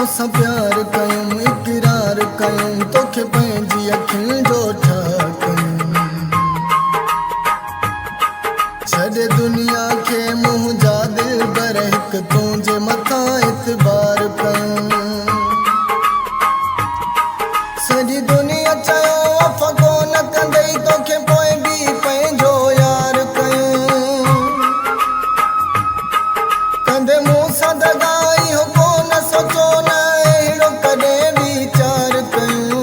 तोसां प्यार कयूं इकरार कयूं तोखे पंहिंजी अखियुनि जो ठाह कयूं छॾे दुनिया खे मुंहिंजा दिल बर हिकु तुंहिंजे मथां एतबार कयूं सॼी दुनिया चयो वफ़ा कोन कंदई तोखे पोइ बि पंहिंजो यार कयूं कंदे मूं सां दगाई हो कोन सोचो न अहिड़ो कॾहिं वीचार कयूं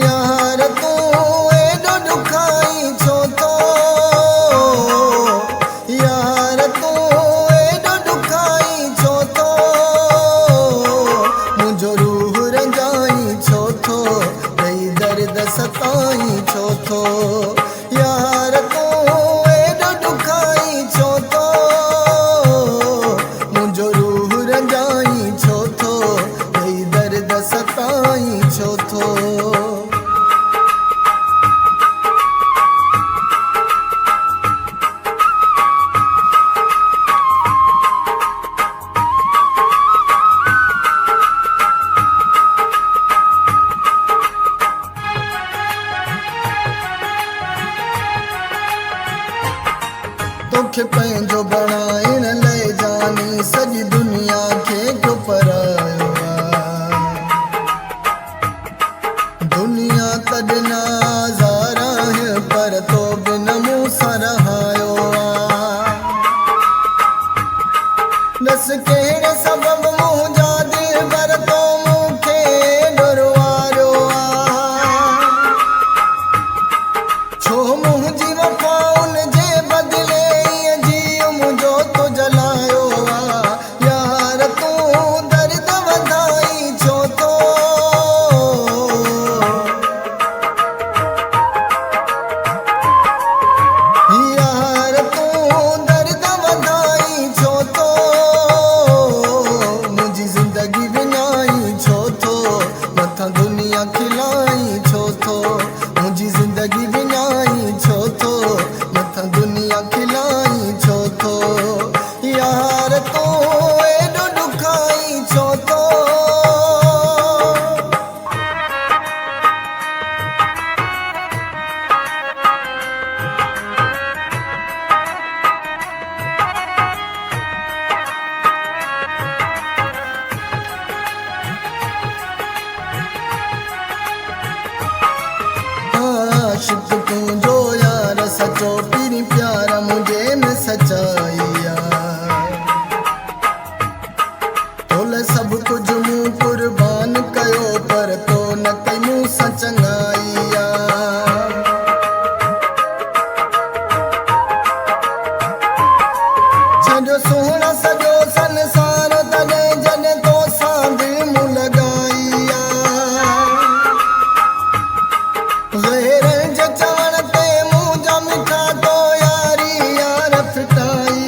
यार तूं एॾो ॾुखाई छो थो यार तूं एॾो ॾुखाई छो थो मुंहिंजो रूह रंजाई छो थो ॾेई दर्द सताई छो थो यार तूं एॾो ॾुखाई छो थो मुंहिंजो रूह रंजाई छो थो ॾेई दर्द सताई छो थो तोखे पंहिंजो बणाइण लाइ जानी सॼी दुनिया खे को परायो दुनिया तॾहिं नाज़ार आहे पर तो बिन मूं सां रहायो ॾस कहिड़े सबबु मुंहिंजा दिल बर तो मूंखे डुरवारियो छो मुंहिंजी वफ़ा उन जे बदिले मुंहिंजो तो जलायो यार तूं दर्द वधाई छो थो यार तूं दर्द वधाई छो थो मुंहिंजी ज़िंदगी विञाई छो थो मथां दुनिया खिलाई छो थो मुंहिंजी ज़िंदगी विञाई छो थो मथां दुनिया खिलाई छो थो यार तूं एॾो ॾुखाई छो थो आशिक़ तुंहिंजो यार सचो पीरी प्यार मुंहिंजे में सचाई तोले सभु कुझु मूं कुर्बान कयो पर तो न कई मूं सां चङाई छॾियो सुहिणा सॼो संसार तॾहिं जॾहिं तोसां दिलि मूं लॻाई ग़ैरनि जे चवण ते मुंहिंजा मिठा तो यारी यार फिटाई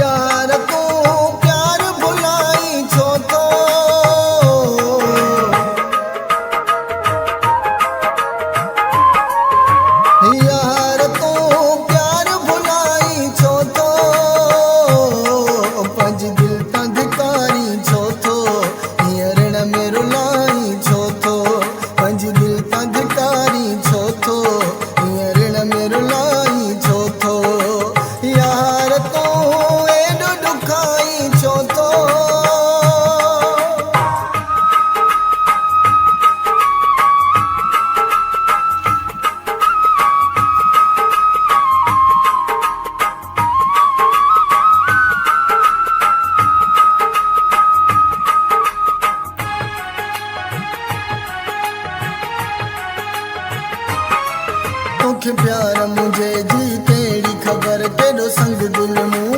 यार तूं प्यार भुलाई छो थो यार तूं प्यार भुलाई छो थो पंहिंजी दिलि तां धिकारी छो थो हींअर ऋण में रुलाई छो थो पंहिंजी दिलि तां धिकारी छो थो हींअर ऋण में रुलाई छो थो यार तूं एॾो ॾुखाई छो थो तोखे प्यार मुंहिंजे जी कहिड़ी ख़बर केॾो संग दिलि मूं